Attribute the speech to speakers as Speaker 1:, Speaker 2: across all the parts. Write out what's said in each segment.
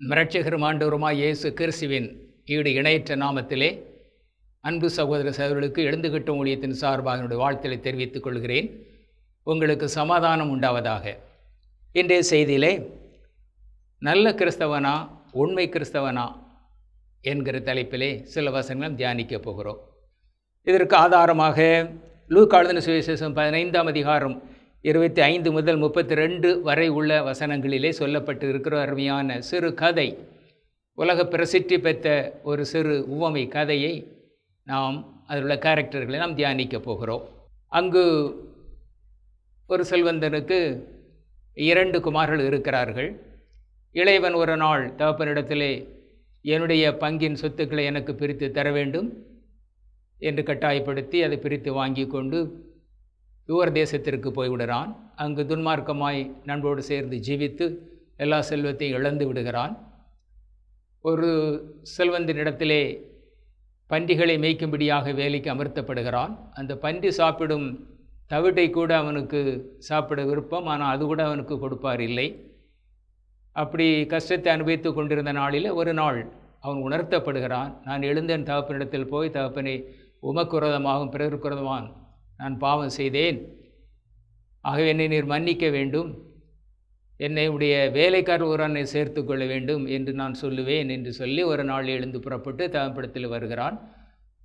Speaker 1: இரட்சகரும் ஆண்டவருமாய் இயேசு கிறிஸ்துவின் ஈடு இணையற்ற நாமத்திலே அன்பு சகோதர சகோதரர்களுக்கு எழுந்துகட்டும் ஊழியத்தின் சார்பாக என்னுடைய வாழ்த்துக்களை தெரிவித்துக் கொள்கிறேன். உங்களுக்கு சமாதானம் உண்டாவதாக. இன்றைய செய்தியிலே நல்ல கிறிஸ்தவனா உண்மை கிறிஸ்தவனா என்கிற தலைப்பிலே சில வசனங்களும் தியானிக்கப் போகிறோம். இதற்கு ஆதாரமாக லூக்கா எழுதின சுவிசேஷம் 15ஆம் அதிகாரம் 25 முதல் 32 வரை உள்ள வசனங்களிலே சொல்லப்பட்டு இருக்கிற அருமையான சிறு கதை, உலக பிரசித்தி பெற்ற ஒரு சிறு உவமை கதையை நாம் அதில் உள்ள கேரக்டர்களை நாம் தியானிக்க போகிறோம். அங்கு ஒரு செல்வந்தனுக்கு 2 குமாரர்கள் இருக்கிறார்கள். இளையவன் ஒரு நாள் தகப்பனிடத்திலே என்னுடைய பங்கின் சொத்துக்களை எனக்கு பிரித்து தர வேண்டும் என்று கட்டாயப்படுத்தி அதை பிரித்து வாங்கி கொண்டு தூர தேசத்திற்கு போய்விடுகிறான். அங்கு துன்மார்க்கமாய் நண்போடு சேர்ந்து ஜீவித்து எல்லா செல்வத்தையும் இழந்து விடுகிறான். ஒரு செல்வந்தனிடத்திலே பன்றிகளை மேய்க்கும்படியாக வேலைக்கு அமர்த்தப்படுகிறான். அந்த பன்றி சாப்பிடும் தவிட்டை கூட அவனுக்கு சாப்பிட விருப்பம், ஆனால் அது கூட அவனுக்கு கொடுப்பார் இல்லை. அப்படி கஷ்டத்தை அனுபவித்து கொண்டிருந்த நாளில் ஒரு நாள் அவன் உணர்த்தப்படுகிறான். நான் எழுந்தேன் தகப்பனிடத்தில் போய், தகப்பனை உமக்கு விரோதமாகவும் பிறருக்கு விரோதமாகவும் நான் பாவம் செய்தேன், ஆகவே என்னை நீர் மன்னிக்க வேண்டும், என்னை உடைய வேலைக்காரர் ஒருவனை சேர்த்து கொள்ள வேண்டும் என்று நான் சொல்லுவேன் என்று சொல்லி ஒரு நாள் எழுந்து புறப்பட்டு தகப்பனிடத்தில் வருகிறான்.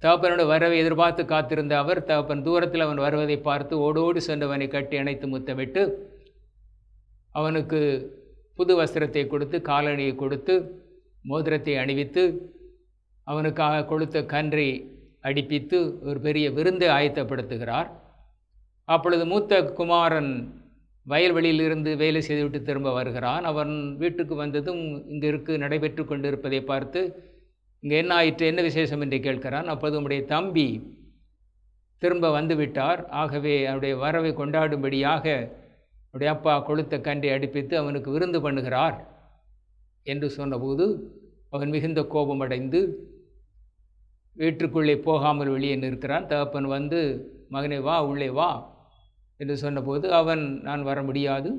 Speaker 1: தகப்பனோட வரவை எதிர்பார்த்து காத்திருந்த அவர், தகப்பன் தூரத்தில் அவன் வருவதை பார்த்து ஓடோடி சென்றவனை கட்டி அணைத்து முத்தமிட்டு அவனுக்கு புது வஸ்திரத்தை கொடுத்து காலணியை கொடுத்து மோதிரத்தை அணிவித்து அவனுக்காக கொடுத்த கன்றை அடிப்பித்து ஒரு பெரிய விருந்தை ஆயத்தப்படுத்துகிறார். அப்பொழுது மூத்த குமாரன் வயல்வெளியிலிருந்து வேலை செய்துவிட்டு திரும்ப வருகிறான். அவன் வீட்டுக்கு வந்ததும் இங்கே நடைபெற்று கொண்டிருப்பதை பார்த்து, இங்கே என்ன ஆயிற்று, என்ன விசேஷம் என்று கேட்கிறான். அப்போது உம்முடைய தம்பி திரும்ப வந்து விட்டார், ஆகவே அவருடைய வரவை கொண்டாடும்படியாக அவருடைய அப்பா கொளுத்த கன்றை அடிப்பித்து அவனுக்கு விருந்து பண்ணுகிறார் என்று சொன்னபோது அவன் மிகுந்த கோபமடைந்து வீட்டுக்குள்ளே போகாமல் வெளியே நிற்கிறான். தகப்பன் வந்து, மகனே வா, உள்ளே வா என்று சொன்னபோது அவன், நான் வர முடியாது,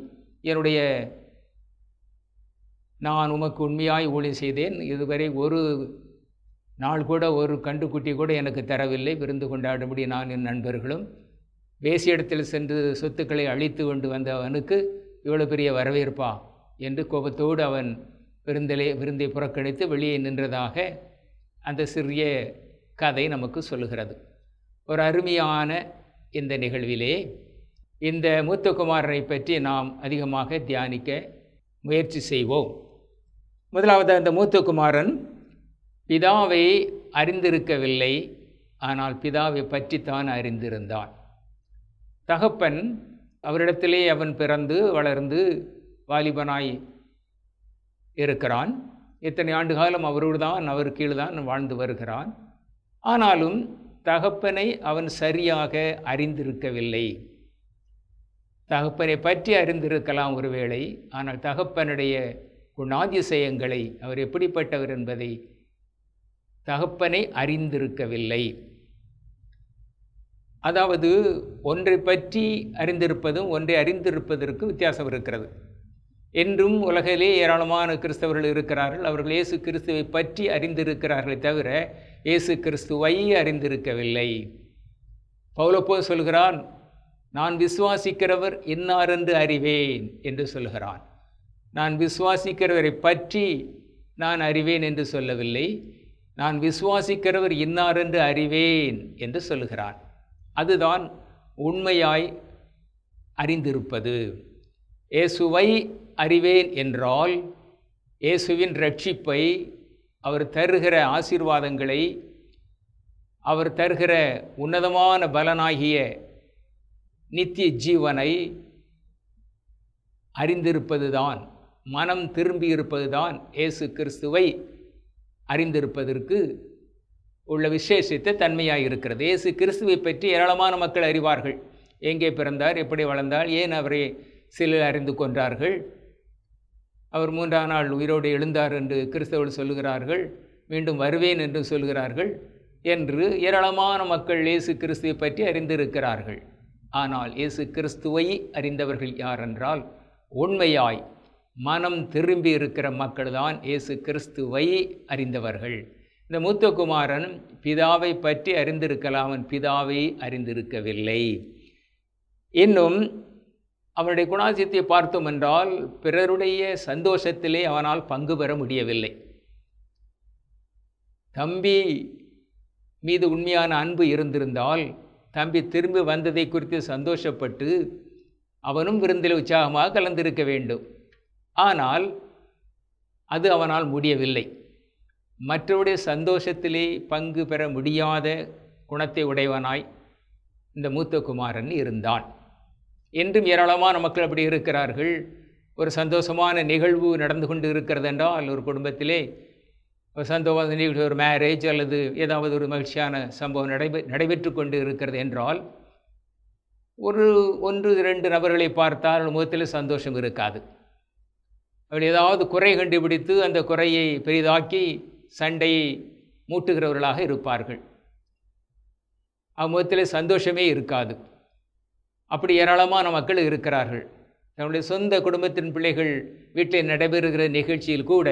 Speaker 1: நான் உமக்கு உண்மையாய் ஊழியம் செய்தேன், இதுவரை ஒரு நாள் கூட ஒரு கண்டுக்குட்டி கூட எனக்கு தரவில்லை, விருந்து கொண்டாடும்படி நான் என் நண்பர்களும் வேசியிடத்தில் சென்று சொத்துக்களை அழித்து கொண்டு வந்த அவனுக்கு இவ்வளோ பெரிய வரவேற்பா என்று கோபத்தோடு அவன் விருந்தை புறக்கணித்து வெளியே நின்றதாக அந்த சிறிய கதை நமக்கு சொல்லுகிறது. ஒரு அருமையான இந்த நிகழ்விலே இந்த மூத்த குமாரனை பற்றி நாம் அதிகமாக தியானிக்க முயற்சி செய்வோம். முதலாவது, அந்த மூத்த குமாரன் பிதாவை அறிந்திருக்கவில்லை, ஆனால் பிதாவை பற்றித்தான் அறிந்திருந்தான். தகப்பன் அவரிடத்திலே அவன் பிறந்து வளர்ந்து வாலிபனாய் இருக்கிறான். இத்தனை ஆண்டு காலம் அவர் கீழ்தான் வாழ்ந்து வருகிறான். ஆனாலும் தகப்பனை அவன் சரியாக அறிந்திருக்கவில்லை. தகப்பனை பற்றி அறிந்திருக்கலாம் ஒருவேளை, ஆனால் தகப்பனுடைய குணாதிசயங்களை, அவர் எப்படிப்பட்டவர் என்பதை தகப்பனை அறிந்திருக்கவில்லை. அதாவது ஒன்றை பற்றி அறிந்திருப்பதும் ஒன்றை அறிந்திருப்பதற்கு வித்தியாசம் இருக்கிறது. என்றும் உலகிலே ஏராளமான கிறிஸ்தவர்கள் இருக்கிறார்கள். அவர்கள் இயேசு கிறிஸ்துவை பற்றி அறிந்திருக்கிறார்களே தவிர இயேசு கிறிஸ்துவை அறிந்திருக்கவில்லை. பவுலப்போல் சொல்கிறான், நான் விசுவாசிக்கிறவர் இன்னார் என்று அறிவேன் என்று சொல்கிறான். நான் விசுவாசிக்கிறவரை பற்றி நான் அறிவேன் என்று சொல்லவில்லை, நான் விசுவாசிக்கிறவர் இன்னார் என்று அறிவேன் என்று சொல்கிறான். அதுதான் உண்மையாய் அறிந்திருப்பது. இயேசுவை அறிவேன் என்றால் இயேசுவின் ரட்சிப்பை, அவர் தருகிற ஆசீர்வாதங்களை, அவர் தருகிற உன்னதமான பலனாகிய நித்திய ஜீவனை அறிந்திருப்பதுதான், மனம் திரும்பி இருப்பதுதான் இயேசு கிறிஸ்துவை அறிந்திருப்பதற்கு உள்ள விசேஷித்த தன்மையாக இருக்கிறது. இயேசு கிறிஸ்துவை பற்றி ஏராளமான மக்கள் அறிவார்கள். எங்கே பிறந்தார், எப்படி வளர்ந்தார், ஏன் அவரை சிலர் அறிந்து கொண்டார்கள், அவர் 3ஆம் நாள் உயிரோடு எழுந்தார் என்று கிறிஸ்தவர்கள் சொல்லுகிறார்கள், மீண்டும் வருவேன் என்று சொல்கிறார்கள் என்று ஏராளமான மக்கள் இயேசு கிறிஸ்துவை பற்றி அறிந்திருக்கிறார்கள். ஆனால் இயேசு கிறிஸ்துவை அறிந்தவர்கள் யார் என்றால், உண்மையாய் மனம் திரும்பி இருக்கிற மக்கள் தான் இயேசு கிறிஸ்துவை அறிந்தவர்கள். இந்த மூத்த குமாரன் பிதாவை பற்றி அறிந்திருக்கலாம், அவன் பிதாவை அறிந்திருக்கவில்லை. இன்னும் அவனுடைய குணாதிசயத்தை பார்த்தோம் என்றால் பிறருடைய சந்தோஷத்திலே அவனால் பங்கு பெற முடியவில்லை. தம்பி மீது உண்மையான அன்பு இருந்திருந்தால் தம்பி திரும்பி வந்ததை குறித்து சந்தோஷப்பட்டு அவனும் விருந்தில் உற்சாகமாக கலந்திருக்க வேண்டும். ஆனால் அது அவனால் முடியவில்லை. மற்றவருடைய சந்தோஷத்திலே பங்கு பெற முடியாத குணத்தை உடையவனாய் இந்த மூத்த குமாரன் இருந்தான். என்றும் ஏராளமான மக்கள் அப்படி இருக்கிறார்கள். ஒரு சந்தோஷமான நிகழ்வு நடந்து கொண்டு இருக்கிறது என்றால் ஒரு குடும்பத்திலே ஒரு சந்தோஷ நிகழ்வு, ஒரு மேரேஜ் அல்லது ஏதாவது ஒரு மகிழ்ச்சியான சம்பவம் நடைபெற்று கொண்டு இருக்கிறது என்றால் ஒன்று இரண்டு நபர்களை பார்த்தால் முகத்தில் சந்தோஷம் இருக்காது. அப்படி ஏதாவது குறை கண்டுபிடித்து அந்த குறையை பெரிதாக்கி சண்டையை மூட்டுகிறவர்களாக இருப்பார்கள். முகத்தில் சந்தோஷமே இருக்காது. அப்படி ஏராளமான மக்கள் இருக்கிறார்கள். தன்னுடைய சொந்த குடும்பத்தின் பிள்ளைகள் வீட்டில் நடைபெறுகிற நிகழ்ச்சியில் கூட,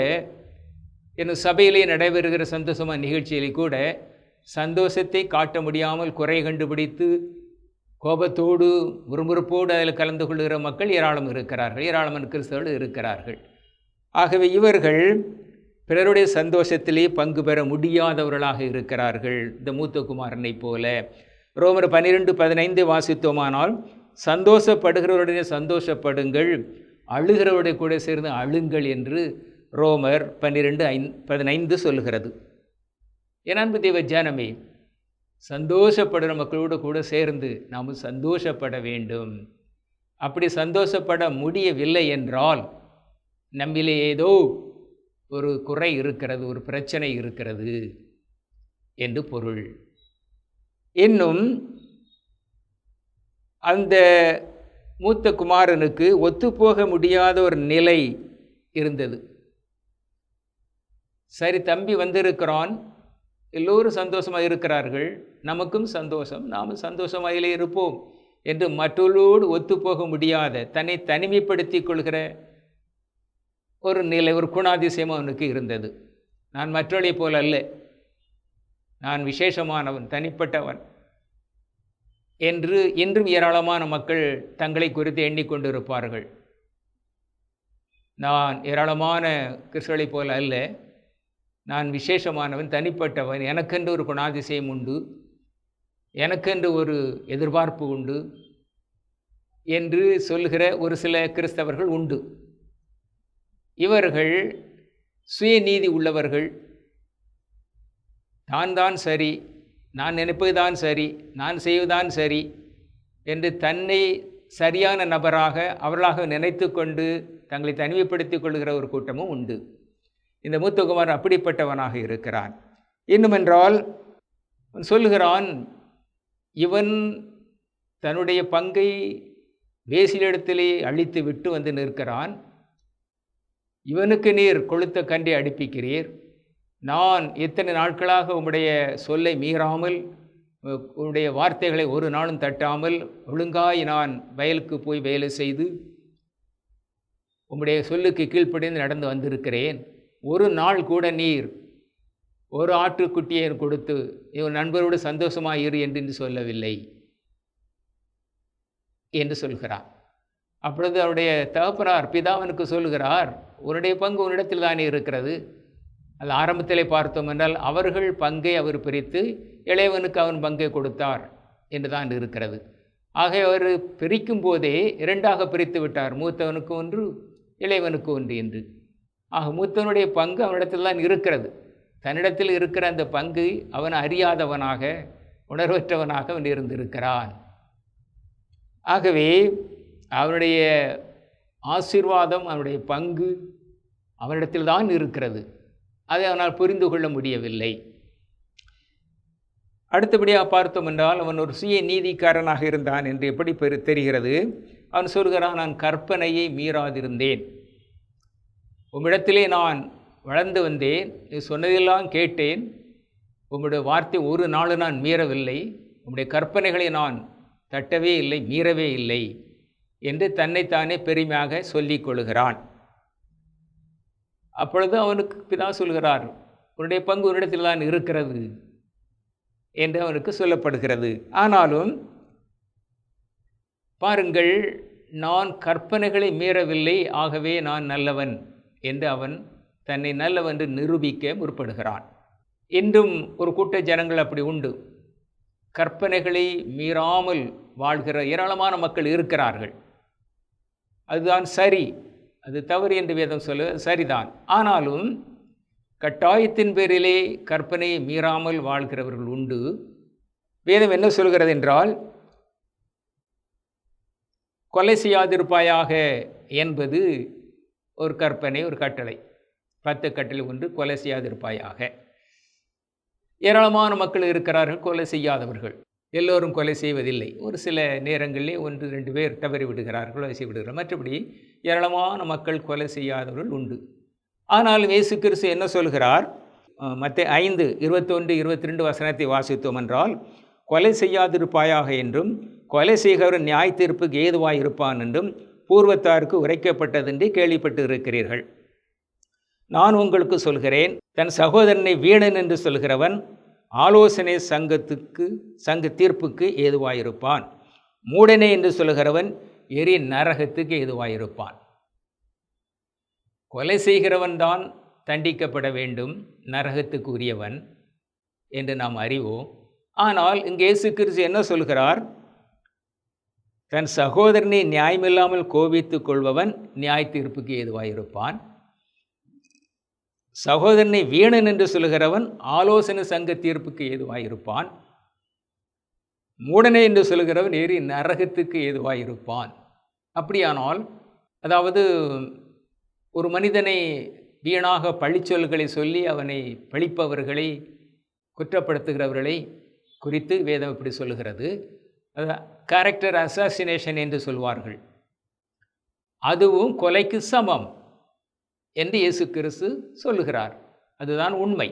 Speaker 1: இன்னும் சபையிலே நடைபெறுகிற சந்தோஷமான நிகழ்ச்சியிலே கூட சந்தோஷத்தை காட்ட முடியாமல் குறை கண்டுபிடித்து கோபத்தோடு முறுமுறுப்போடு அதில் கலந்து கொள்கிற மக்கள் ஏராளம் இருக்கிறார்கள், ஏராளமான கிறிஸ்தவர்கள் இருக்கிறார்கள். ஆகவே இவர்கள் பிறருடைய சந்தோஷத்திலே பங்கு பெற முடியாதவர்களாக இருக்கிறார்கள், இந்த மூத்த குமாரனை போல. ரோமர் 12:15 வாசித்தோமானால், சந்தோஷப்படுகிறவருடைய சந்தோஷப்படுங்கள், அழுகிறவருடைய கூட சேர்ந்து அழுங்கள் என்று ரோமர் 12:15 சொல்கிறது. என் அன்பு தேவ ஜனமே, சந்தோஷப்படுகிற மக்களோடு கூட சேர்ந்து நாம் சந்தோஷப்பட வேண்டும். அப்படி சந்தோஷப்பட முடியவில்லை என்றால் நம்மிலே ஏதோ ஒரு குறை இருக்கிறது, ஒரு பிரச்சனை இருக்கிறது என்று பொருள். இன்னும் அந்த மூத்த குமாரனுக்கு ஒத்துப்போக முடியாத ஒரு நிலை இருந்தது. சரி, தம்பி வந்திருக்கிறான், எல்லோரும் சந்தோஷமாக இருக்கிறார்கள், நமக்கும் சந்தோஷம், நாம் சந்தோஷமாயிலே இருப்போம் என்று மற்றவர்களோடு ஒத்துப்போக முடியாத, தன்னை தனிமைப்படுத்திக் கொள்கிற ஒரு நிலை, ஒரு குணாதிசயம் அவனுக்கு இருந்தது. நான் மற்றவளை போல அல்ல, நான் விசேஷமானவன், தனிப்பட்டவன் என்று இன்றும் ஏராளமான மக்கள் தங்களை குறித்து எண்ணிக்கொண்டிருப்பார்கள். நான் ஏராளமான கிறிஸ்தவர்களைப் போல அல்ல, நான் விசேஷமானவன், தனிப்பட்டவன், எனக்கென்று ஒரு குணாதிசயம் உண்டு, எனக்கென்று ஒரு எதிர்பார்ப்பு உண்டு என்று சொல்கிற ஒரு சில கிறிஸ்தவர்கள் உண்டு. இவர்கள் சுயநீதி உள்ளவர்கள். தான் சரி, நான் நினைப்பதுதான் சரி, நான் செய்வதுதான் சரி என்று தன்னை சரியான நபராக அவர்களாக நினைத்து கொண்டு தங்களை தனிமைப்படுத்திக் கொள்கிற ஒரு கூட்டமும் உண்டு. இந்த மூத்தகுமார் அப்படிப்பட்டவனாக இருக்கிறான். இன்னுமென்றால் சொல்லுகிறான், இவன் தன்னுடைய பங்கை வேசிலிடத்திலே அழித்து விட்டு வந்து நிற்கிறான். இவனுக்கு நீர் கொளுத்த கண்டை அடுப்பிக்கிறீர், நான் எத்தனை நாட்களாக உம்முடைய சொல்லை மீறாமல், உம்முடைய வார்த்தைகளை ஒரு நாளும் தட்டாமல் ஒழுங்காய் நான் வயலுக்கு போய் வேலை செய்து உம்முடைய சொல்லுக்கு கீழ்ப்படிந்து நடந்து வந்திருக்கிறேன். ஒரு நாள் கூட நீர் ஒரு ஆட்டுக்குட்டியை கொடுத்து இவன் நண்பரோடு சந்தோஷமாக இரு என்று சொல்லவில்லை என்று சொல்கிறான். அப்பொழுது அவருடைய தகப்பனார் பிதாவனுக்கு சொல்கிறார், உன்னுடைய பங்கு உன்னிடத்தில் தானே இருக்கிறது. அது ஆரம்பத்திலே பார்த்தோம் என்றால் அவர்கள் பங்கை அவர் பிரித்து இளையவனுக்கு அவன் பங்கை கொடுத்தார் என்று தான் இருக்கிறது. ஆக அவர் பிரிக்கும் போதே இரண்டாக பிரித்து விட்டார், மூத்தவனுக்கு ஒன்று இளையவனுக்கு ஒன்று என்று. ஆக மூத்தவனுடைய பங்கு அவனிடத்தில் தான் இருக்கிறது. தன்னிடத்தில் இருக்கிற அந்த பங்கு அவன் அறியாதவனாக, உணர்வற்றவனாக அவன் இருந்திருக்கிறான். ஆகவே அவனுடைய ஆசீர்வாதம், அவனுடைய பங்கு அவனிடத்தில் தான் இருக்கிறது. அதை அவனால் புரிந்து கொள்ள முடியவில்லை. அடுத்தபடியாக பார்த்தோம் என்றால் அவன் ஒரு சுய நீதிக்காரனாக இருந்தான் என்று எப்படி தெரிகிறது. அவன் சொல்கிறான், நான் கற்பனையை மீறாதிருந்தேன், உம்மிடத்திலே நான் வளர்ந்து வந்தேன், நீ சொன்னதெல்லாம் கேட்டேன், உம்முடைய வார்த்தை ஒரு நாள் நான் மீறவில்லை, உம்முடைய கற்பனைகளை நான் தட்டவே இல்லை, மீறவே இல்லை என்று தன்னைத்தானே பெருமையாக சொல்லிக் கொள்கிறான். அப்பொழுது அவனுக்கு பிதா சொல்கிறார், உன்னுடைய பங்கு உன்னிடத்தில் தான் இருக்கிறது என்று அவனுக்கு சொல்லப்படுகிறது. ஆனாலும் பாருங்கள், நான் கற்பனைகளை மீறவில்லை, ஆகவே நான் நல்லவன் என்று அவன் தன்னை நல்லவன் என்று நிரூபிக்க முற்படுகிறான். இன்றும் ஒரு கூட்ட ஜனங்கள் அப்படி உண்டு. கற்பனைகளை மீறாமல் வாழ்கிற ஏராளமான மக்கள் இருக்கிறார்கள். அதுதான் சரி, அது தவறு என்று வேதம் சொல்ல சரிதான். ஆனாலும் கட்டாயத்தின் பேரிலே கற்பனையை மீறாமல் வாழ்கிறவர்கள் உண்டு. வேதம் என்ன சொல்கிறது என்றால், கொலை செய்யாதிருப்பாயாக என்பது ஒரு கற்பனை, ஒரு கட்டளை. 10 கட்டளை ஒன்று, கொலை செய்யாதிருப்பாயாக. ஏராளமான மக்கள் இருக்கிறார்கள் கொலை செய்யாதவர்கள். எல்லோரும் கொலை செய்வதில்லை. ஒரு சில நேரங்களிலே 1-2 பேர் தவறி விடுகிறார்கள், கொலை செய்து விடுகிறார்கள். மற்றபடி ஏராளமான மக்கள் கொலை செய்யாதவர்கள் உண்டு. ஆனால் இயேசு கிறிஸ்து என்ன சொல்கிறார்? மத்தேயு 5:21-22 வசனத்தை வாசித்தோம் என்றால், கொலை செய்யாதிருப்பாயாக என்றும் கொலை செய்கிறவன் நியாய தீர்ப்புக்கு ஏதுவாய் இருப்பான் என்றும் பூர்வத்தாருக்கு உரைக்கப்பட்டதென்று கேள்விப்பட்டு இருக்கிறீர்கள். நான் உங்களுக்கு சொல்கிறேன், தன் சகோதரனை வீணன் என்று சொல்கிறவன் ஆலோசனை சங்க தீர்ப்புக்கு ஏதுவாயிருப்பான். மூடனே என்று சொல்கிறவன் எரி நரகத்துக்கு ஏதுவாயிருப்பான். கொலை செய்கிறவன் தான் தண்டிக்கப்பட வேண்டும், நரகத்துக்கு உரியவன் என்று நாம் அறிவோம். ஆனால் இங்கே இயேசு கிறிஸ்து என்ன சொல்கிறார்? தன் சகோதரனை நியாயமில்லாமல் கோபித்துக் கொள்பவன் நியாய தீர்ப்புக்கு ஏதுவாயிருப்பான். சகோதரனை வீணன் என்று சொல்கிறவன் ஆலோசனை சங்க தீர்ப்புக்கு ஏதுவாயிருப்பான். மூடனே என்று சொல்கிறவன் எரி நரகத்துக்கு ஏதுவாயிருப்பான். அப்படியானால், அதாவது ஒரு மனிதனை வீணாக பழிச்சொல்களை சொல்லி அவனை பழிப்பவர்களை, குற்றப்படுத்துகிறவர்களை குறித்து வேதம் இப்படி சொல்லுகிறது. கேரக்டர் அசாசினேஷன் என்று சொல்வார்கள். அதுவும் கொலைக்கு சமம் என்று இயேசு கிறிஸ்து சொல்லுகிறார். அதுதான் உண்மை.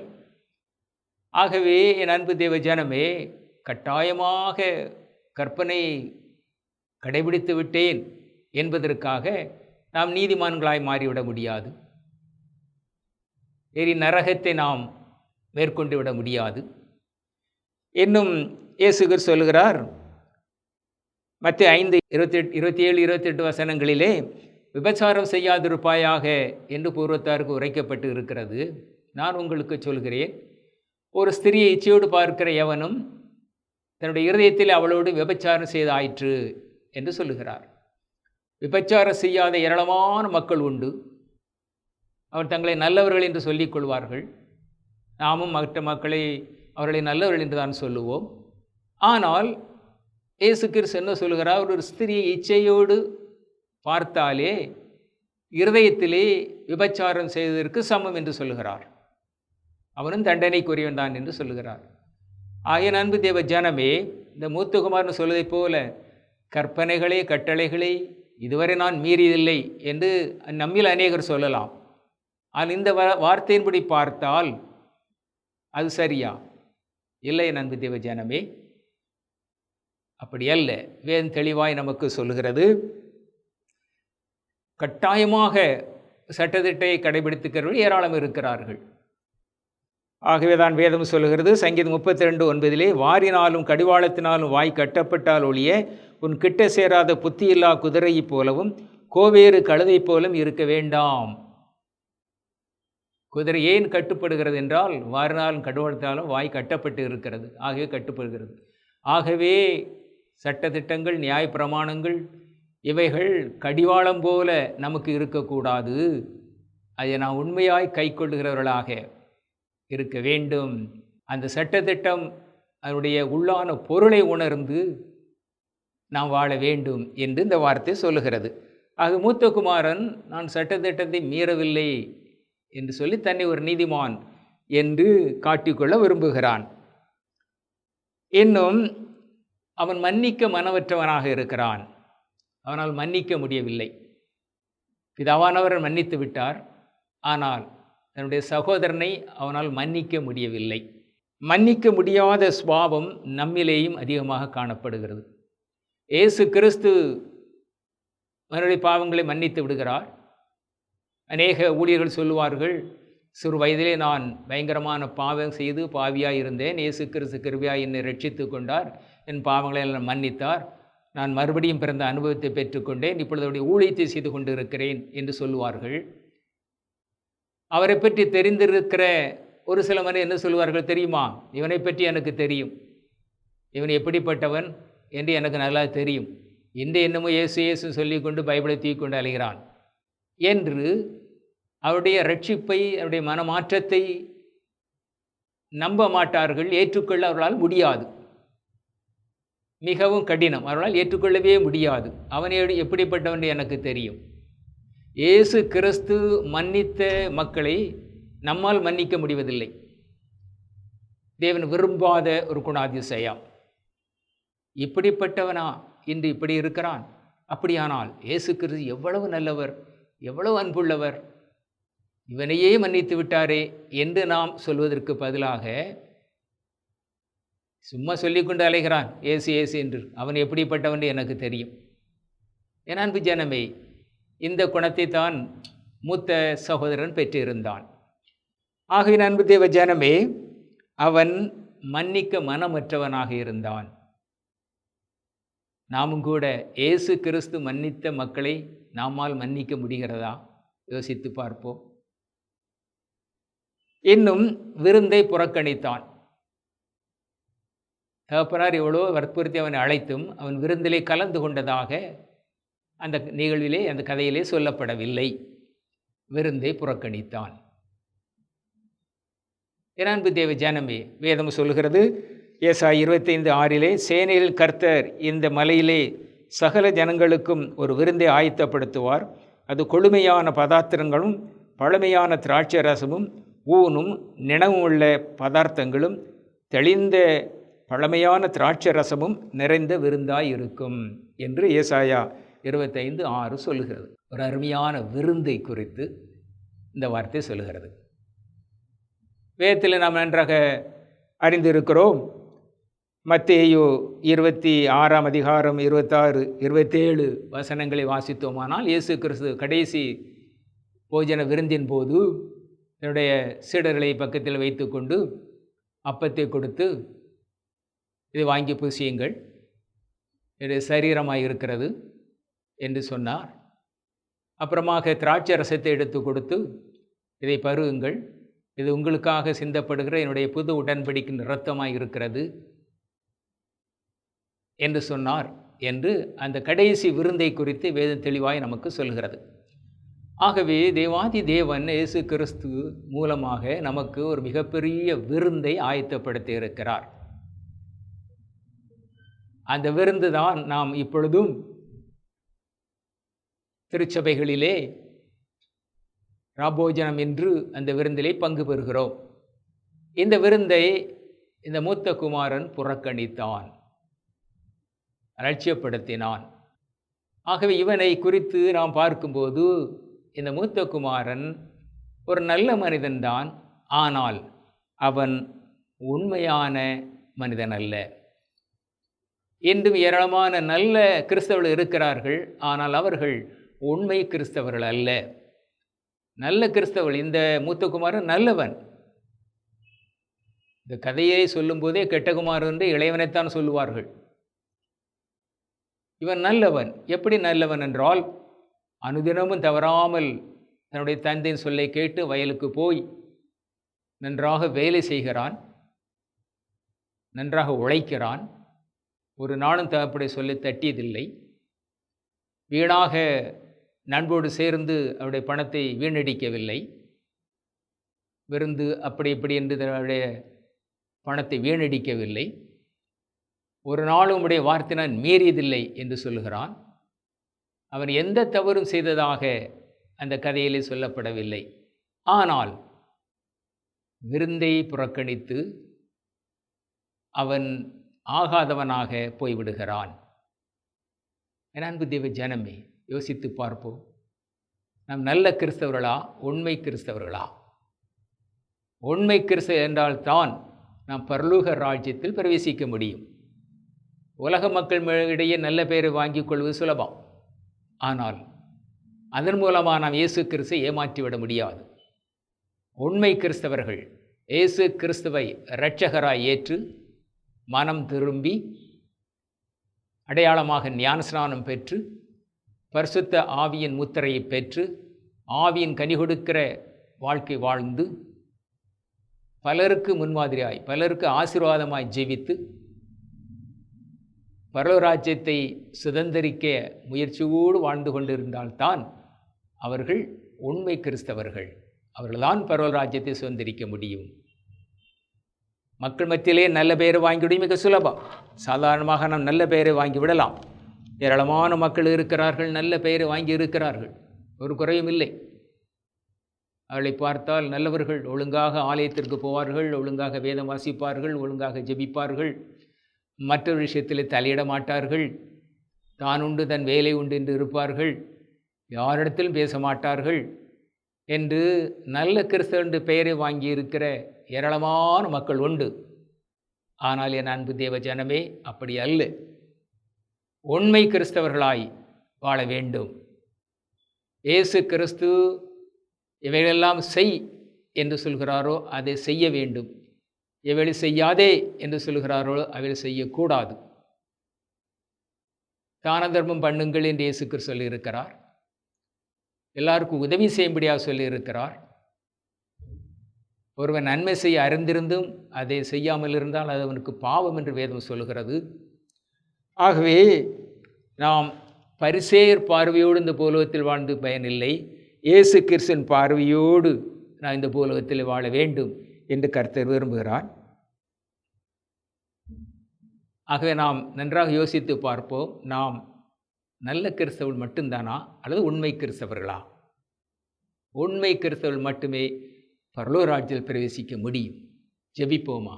Speaker 1: ஆகவே என் அன்பு தேவ ஜனமே, கட்டாயமாக கற்பனை கடைபிடித்து விட்டேன் என்பதற்காக நாம் நீதிமான்களாய் மாறிவிட முடியாது. எரி நரகத்தை நாம் மேற்கொண்டு விட முடியாது. இன்னும் இயேசு கிறிஸ்து சொல்கிறார், மத்தேயு 5:27-28 வசனங்களிலே, விபச்சாரம் செய்யாதிருப்பாயாக என்று பூர்வத்தாருக்கு உரைக்கப்பட்டு இருக்கிறது. நான் உங்களுக்கு சொல்கிறேன், ஒரு ஸ்திரியை இச்சையோடு பார்க்கிற எவனும் தன்னுடைய இருதயத்தில் அவளோடு விபச்சாரம் செய்தாயிற்று என்று சொல்லுகிறார். விபச்சாரம் செய்யாத ஏராளமான மக்கள் உண்டு. அவர் தங்களை நல்லவர்கள் என்று சொல்லிக் கொள்வார்கள். நாமும் மற்ற மக்களை அவர்களை நல்லவர்கள் என்று தான் சொல்லுவோம். ஆனால் இயேசு கிறிஸ்து என்ன சொல்கிறார்? ஒரு ஸ்திரியை இச்சையோடு பார்த்தாலே இருதயத்திலே விபச்சாரம் செய்வதற்கு சமம் என்று சொல்லுகிறார். அவனும் தண்டனைக்குரியவன் தான் என்று சொல்லுகிறார். ஆகிய அன்பு தேவ ஜனமே, இந்த மூத்தகுமாரன் சொல்வதைப் போல கற்பனைகளே கட்டளைகளை இதுவரை நான் மீறியதில்லை என்று நம்மில் அநேகர் சொல்லலாம். ஆனால் இந்த வார்த்தையின்படி பார்த்தால் அது சரியா? இல்லை அன்பு தேவ ஜனமே, அப்படி அல்ல. வேதம் தெளிவாய் நமக்கு சொல்லுகிறது, கட்டாயமாக சட்டத்திட்டை கடைபிடித்துக்கிறவர்கள் ஏராளம் இருக்கிறார்கள். ஆகவே தான் வேதம் சொல்லுகிறது, சங்கீதம் 32:9, வாரினாலும் கடிவாளத்தினாலும் வாய் கட்டப்பட்டால் ஒழிய உன் கிட்ட சேராத புத்தியில்லா குதிரையைப் போலவும் கோவேறு கழுதை போலும் இருக்க வேண்டாம். குதிரை ஏன் கட்டுப்படுகிறது என்றால், வாரினாலும் கடிவாளத்தினாலும் வாய் கட்டப்பட்டு இருக்கிறது, ஆகவே கட்டுப்படுகிறது. ஆகவே சட்டத்திட்டங்கள், நியாய பிரமாணங்கள் இவைகள் கடிவாளம் போல நமக்கு இருக்கக்கூடாது. அதை நாம் உண்மையாய் கை கொள்ளுகிறவர்களாக இருக்க வேண்டும். அந்த சட்டத்திட்டம் அதனுடைய உள்ளான பொருளை உணர்ந்து நாம் வாழ வேண்டும் என்று இந்த வார்த்தை சொல்லுகிறது. ஆக மூத்தகுமாரன் நான் சட்டத்திட்டத்தை மீறவில்லை என்று சொல்லி தன்னை ஒரு நீதிமான் என்று காட்டிக்கொள்ள விரும்புகிறான். இன்னும் அவன் மன்னிக்க மனவற்றவனாக இருக்கிறான். அவனால் மன்னிக்க முடியவில்லை. பிதாவானவர் மன்னித்து விட்டார், ஆனால் தன்னுடைய சகோதரனை அவனால் மன்னிக்க முடியவில்லை. மன்னிக்க முடியாத சுபாவம் நம்மிலேயும் அதிகமாக காணப்படுகிறது. இயேசு கிறிஸ்து அவனுடைய பாவங்களை மன்னித்து விடுகிறார். அநேக ஊழியர்கள் சொல்லுவார்கள், சிறு வயதிலே நான் பயங்கரமான பாவம் செய்து பாவியாக இருந்தேன், இயேசு கிறிஸ்து கிருபையாய் என்னை ரட்சித்து கொண்டார், என் பாவங்களை எல்லாம் மன்னித்தார், நான் மறுபடியும் பிறந்த அனுபவத்தை பெற்றுக்கொண்டேன், இப்பொழுது அவருடைய ஊழியத்தை செய்து கொண்டு இருக்கிறேன் என்று சொல்லுவார்கள். அவரை பற்றி தெரிந்திருக்கிற ஒரு சில மனிதர் என்ன சொல்லுவார்கள் தெரியுமா? இவனை பற்றி எனக்கு தெரியும், இவன் எப்படிப்பட்டவன் என்று எனக்கு நல்லா தெரியும், இந்த என்னமோ இயேசு இயேசு சொல்லிக்கொண்டு பைபிளை தூக்கிக்கொண்டு அலைகிறான் என்று அவருடைய ரட்சிப்பை, அவருடைய மனமாற்றத்தை நம்ப மாட்டார்கள், ஏற்றுக்கொள்ள அவர்களால் முடியாது. மிகவும் கடினம், அவர்களால் ஏற்றுக்கொள்ளவே முடியாது. அவன் எப்படிப்பட்டவன் எனக்கு தெரியும். இயேசு கிறிஸ்து மன்னித்த மக்களை நம்மால் மன்னிக்க முடிவதில்லை. தேவன் விரும்பாத ஒரு குணாதிசயம். இப்படிப்பட்டவனா இன்று இப்படி இருக்கிறான்? அப்படியானால் இயேசு கிறிஸ்து எவ்வளவு நல்லவர், எவ்வளவு அன்புள்ளவர், இவனையே மன்னித்து விட்டாரே என்று நாம் சொல்வதற்கு பதிலாக சும்மா சொல்லிக்கொண்டு அலைகிறான் ஏசு ஏசு என்று, அவன் எப்படிப்பட்டவன் எனக்கு தெரியும். என் அன்பு ஜனமே, இந்த குணத்தை தான் மூத்த சகோதரன் பெற்றிருந்தான். ஆகிய அன்பு தேவ ஜனமே, அவன் மன்னிக்க மனமற்றவனாக இருந்தான். நாமும் கூட இயேசு கிறிஸ்து மன்னித்த மக்களை நம்மால் மன்னிக்க முடிகிறதா? யோசித்து பார்ப்போம். இன்னும் விருந்தை புறக்கணித்தான். தகப்பனார் எவ்வளோ வற்புறுத்தி அவனை அழைத்தும் அவன் விருந்திலே கலந்து கொண்டதாக அந்த நிகழ்விலே, அந்த கதையிலே சொல்லப்படவில்லை. விருந்தை புறக்கணித்தான். என் அன்பு தேவ ஜனமே, வேதம் சொல்கிறது ஏசாயா 25:6 சேனையில் கர்த்தர் இந்த மலையிலே சகல ஜனங்களுக்கும் ஒரு விருந்தை ஆயத்தப்படுத்துவார், அது கொழுமையான பதார்த்தங்களும் பழமையான திராட்சை ரசமும் ஊனும் நினவும் உள்ள பதார்த்தங்களும் தெளிந்த பழமையான திராட்சை ரசமும் நிறைந்த விருந்தாய் இருக்கும் என்று ஏசாயா 25:6 சொல்லுகிறது. ஒரு அருமையான விருந்தை குறித்து இந்த வார்த்தை சொல்லுகிறது. வேதத்தில் நாம் நன்றாக அறிந்திருக்கிறோம். மத்தேயு 26 26 27 வசனங்களை வாசித்தோமானால், இயேசு கிறிஸ்து கடைசி போஜன விருந்தின் போது தன்னுடைய சீடர்களை பக்கத்தில் வைத்து கொண்டு அப்பத்தை கொடுத்து, இதை வாங்கி புசியுங்கள், இது சரீரமாக இருக்கிறது என்று சொன்னார். அப்புறமாக திராட்சை ரசத்தை எடுத்து கொடுத்து, இதை பருகுங்கள், இது உங்களுக்காக சிந்தப்படுகிற என்னுடைய புது உடன்படிக்கையின் இரத்தமாக இருக்கிறது என்று சொன்னார் என்று அந்த கடைசி விருந்தை குறித்து வேதம் தெளிவாய் நமக்கு சொல்கிறது. ஆகவே தேவாதி தேவன் இயேசு கிறிஸ்து மூலமாக நமக்கு ஒரு மிகப்பெரிய விருந்தை ஆயத்தப்படுத்தி இருக்கிறார். அந்த விருந்து தான் நாம் இப்பொழுதும் திருச்சபைகளிலே ராபோஜனம் என்று அந்த விருந்திலே பங்கு பெறுகிறோம். இந்த விருந்தை இந்த மூத்த குமாரன் புறக்கணித்தான், அலட்சியப்படுத்தினான். ஆகவே இவனை குறித்து நாம் பார்க்கும்போது இந்த மூத்த குமாரன் ஒரு நல்ல மனிதன்தான், ஆனால் அவன் உண்மையான மனிதன் அல்ல. இன்றும் ஏராளமான நல்ல கிறிஸ்தவர்கள் இருக்கிறார்கள், ஆனால் அவர்கள் உண்மை கிறிஸ்தவர்கள் அல்ல. நல்ல கிறிஸ்தவர்கள், இந்த மூத்த குமாரன் நல்லவன். இந்த கதையை சொல்லும்போதே கெட்ட குமாரன் என்று இளையவனைத்தான் சொல்லுவார்கள். இவன் நல்லவன். எப்படி நல்லவன் என்றால், அனுதினமும் தவறாமல் தன்னுடைய தந்தையின் சொல்லை கேட்டு வயலுக்கு போய் நன்றாக வேலை செய்கிறான், நன்றாக உழைக்கிறான், ஒரு நாளும் தகப்படைய சொல்லை தட்டியதில்லை, வீணாக நண்போடு சேர்ந்து அவருடைய பணத்தை வீணடிக்கவில்லை, விருந்து அப்படி இப்படி என்று அவருடைய பணத்தை வீணடிக்கவில்லை, ஒரு நாளும் உடைய வார்த்தை நான் மீறியதில்லை என்று சொல்லுகிறான். அவன் எந்த தவறும் செய்ததாக அந்த கதையிலே சொல்லப்படவில்லை. ஆனால் விருந்தை புறக்கணித்து அவன் ஆகாதவனாக போய்விடுகிறான். என் அன்பு தேவ ஜனமே, யோசித்து பார்ப்போம். நாம் நல்ல கிறிஸ்தவர்களா, உண்மை கிறிஸ்தவர்களா? உண்மை கிறிஸ்தவர் என்றால் தான் நாம் பரலோக ராஜ்யத்தில் பிரவேசிக்க முடியும். உலக மக்கள் இடையே நல்ல பெயரை வாங்கிக் கொள்வது சுலபம். ஆனால் அதன் மூலமாக நாம் இயேசு கிறிஸ்துவை ஏமாற்றிவிட முடியாது. உண்மை கிறிஸ்தவர்கள் இயேசு கிறிஸ்துவை இரட்சகராய் ஏற்று மனம் திரும்பி அடையாளமாக ஞானஸ்நானம் பெற்று பரிசுத்த ஆவியின் முத்திரையை பெற்று ஆவியின் கனி கொடுக்கிற வாழ்க்கை வாழ்ந்து பலருக்கு முன்மாதிரியாய் பலருக்கு ஆசீர்வாதமாய் ஜீவித்து பரலோகராஜ்யத்தை சுதந்திரிக்க முயற்சியோடு வாழ்ந்து கொண்டிருந்தால்தான் அவர்கள் உண்மை கிறிஸ்தவர்கள். அவர்கள்தான் பரலோகராஜ்யத்தை சுதந்திரிக்க முடியும். மக்கள் மத்தியிலே நல்ல பெயரை வாங்கிவிட மிக சுலபம். சாதாரணமாக நாம் நல்ல பெயரை வாங்கி விடலாம். ஏராளமான மக்கள் இருக்கிறார்கள், நல்ல பெயரை வாங்கி இருக்கிறார்கள், ஒரு குறையும் இல்லை. அவளை பார்த்தால் நல்லவர்கள், ஒழுங்காக ஆலயத்திற்கு போவார்கள், ஒழுங்காக வேதம் வாசிப்பார்கள், ஒழுங்காக ஜெபிப்பார்கள், மற்றொரு விஷயத்தில் தலையிட மாட்டார்கள், தான் உண்டு தன் வேலை உண்டு என்று இருப்பார்கள், யாரிடத்திலும் பேச மாட்டார்கள் என்று நல்ல கிறிஸ்தவ என்று பெயரை வாங்கி இருக்கிற ஏராளமான மக்கள் உண்டு. ஆனால் என் அன்பு தேவ ஜனமே, அப்படி அல்ல. உண்மை கிறிஸ்தவர்களாய் வாழ வேண்டும். இயேசு கிறிஸ்து இவைகளெல்லாம் செய் என்று சொல்கிறாரோ அதை செய்ய வேண்டும். எவைகளை செய்யாதே என்று சொல்கிறாரோ அவைகளை செய்யக்கூடாது. தான தர்மம் பண்ணுங்கள் என்று இயேசு கிறிஸ்து சொல்லியிருக்கிறார். எல்லாருக்கும் உதவி செய்யும்படியாக சொல்லியிருக்கிறார். ஒருவன் நன்மை செய்ய அறிந்திருந்தும் அதை செய்யாமல் இருந்தால் அது அவனுக்கு பாவம் என்று வேதம் சொல்கிறது. ஆகவே நாம் பரிசேயர் பார்வையோடு இந்த பூலோகத்தில் வாழ்ந்து பயனில்லை. இயேசு கிறிஸ்துவின் பார்வையோடு நான் இந்த பூலோகத்தில் வாழ வேண்டும் என்று கர்த்தர் விரும்புகிறார். ஆகவே நாம் நன்றாக யோசித்து பார்ப்போம். நாம் நல்ல கிறிஸ்தவர்கள் மட்டும்தானா அல்லது உண்மை கிறிஸ்தவர்களா? உண்மை கிறிஸ்தவர்கள் மட்டுமே பரலோக ராஜ்யத்தில் பிரவேசிக்க முடியும். ஜெபிப்போமா?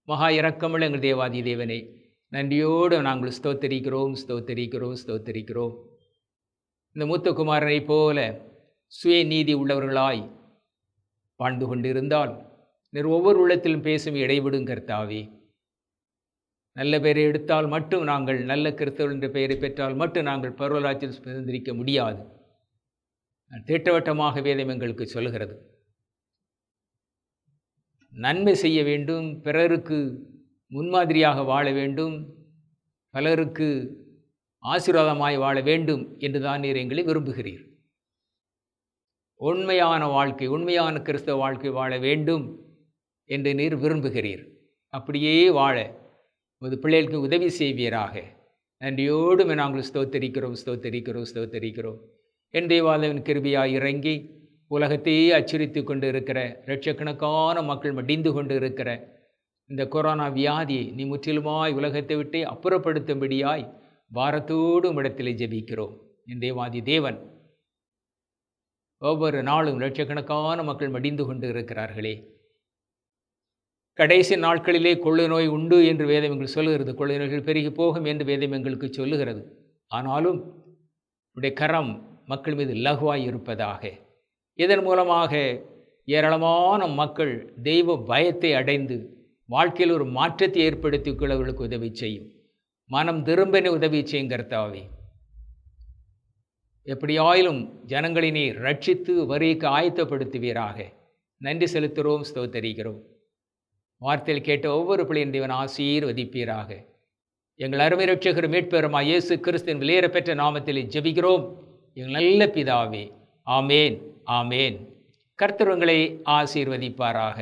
Speaker 1: மகா இரக்கமுள்ள எங்கள் தேவாதி தேவனே, நன்றியோடு நாங்கள் ஸ்தோத்தரிக்கிறோம் ஸ்தோத்தரிக்கிறோம் ஸ்தோத்தரிக்கிறோம். இந்த மூத்த குமாரனை போல சுய நீதி உள்ளவர்களாய் வாழ்ந்து கொண்டிருந்தால் நீர் ஒவ்வொரு உள்ளத்திலும் பேசும் இடைவிடும் கர்த்தாவே. நல்ல பெயரை எடுத்தால் மட்டும் நாங்கள் நல்ல கிறிஸ்தவர்கள் என்ற பெயரை பெற்றால் மட்டும் நாங்கள் பரலோகத்தில் சுதந்திரிக்க முடியாது. திட்டவட்டமாக வேதம் எங்களுக்கு சொல்கிறது. நன்மை செய்ய வேண்டும், பிறருக்கு முன்மாதிரியாக வாழ வேண்டும், பலருக்கு ஆசீர்வாதமாய் வாழ வேண்டும் என்றுதான் நீர் எங்களை விரும்புகிறீர். உண்மையான வாழ்க்கை, உண்மையான கிறிஸ்தவ வாழ்க்கை வாழ வேண்டும் என்று நீர் விரும்புகிறீர். அப்படியே வாழ ஒரு பிள்ளைகளுக்கு உதவி செய்வீராக. நன்றியோடு நாங்கள் ஸ்தோத்தரிக்கிறோம் ஸ்தோத்தரிக்கிறோம் ஸ்தோத்தரிக்கிறோம். என் தேவாலயன் கிருபையாய் இறங்கி உலகத்தையே அச்சுறுத்தி கொண்டு இருக்கிற லட்சக்கணக்கான மக்கள் மடிந்து கொண்டு இருக்கிற இந்த கொரோனா வியாதியை நீ முற்றிலுமாய் உலகத்தை விட்டே அப்புறப்படுத்தும்படியாய் பாரத்தோடு இடத்திலே ஜெபிக்கிறோம். என் தேவாதி தேவன், ஒவ்வொரு நாளும் லட்சக்கணக்கான மக்கள் மடிந்து கொண்டு இருக்கிறார்களே. கடைசி நாட்களிலே கொள்ளை நோய் உண்டு என்று வேதம் எங்களுக்கு சொல்லுகிறது. கொள்ளை நோய்கள் பெருகி போகும் என்று வேதம் எங்களுக்கு சொல்லுகிறது. ஆனாலும் உடைய கரம் மக்கள் மீது லகுவாய் இருப்பதாக. இதன் மூலமாக ஏராளமான மக்கள் தெய்வ பயத்தை அடைந்து வாழ்க்கையில் ஒரு மாற்றத்தை ஏற்படுத்திக் கொள்ளவர்களுக்கு உதவி செய்யும். மனம் திரும்பின உதவி செய்யும் கர்த்தாவே. எப்படியாயிலும் ஜனங்களினை ரட்சித்து வரிக்கு ஆயத்தப்படுத்துவீராக. நன்றி செலுத்துகிறோம் ஸ்தோத்தரிக்கிறோம். வார்த்தையில் கேட்ட ஒவ்வொரு பிள்ளையின் தேவன் ஆசீர்வதிப்பீராக. எங்கள் அருமை ரட்சகர் மீட்பெருமாய் இயேசு கிறிஸ்துவின் விலையேறப்பெற்ற நாமத்தில் ஜெபிக்கிறோம் எங்கள் நல்ல பிதாவே. ஆமேன் ஆமேன். கர்த்தர் உங்களை ஆசீர்வதிப்பாராக.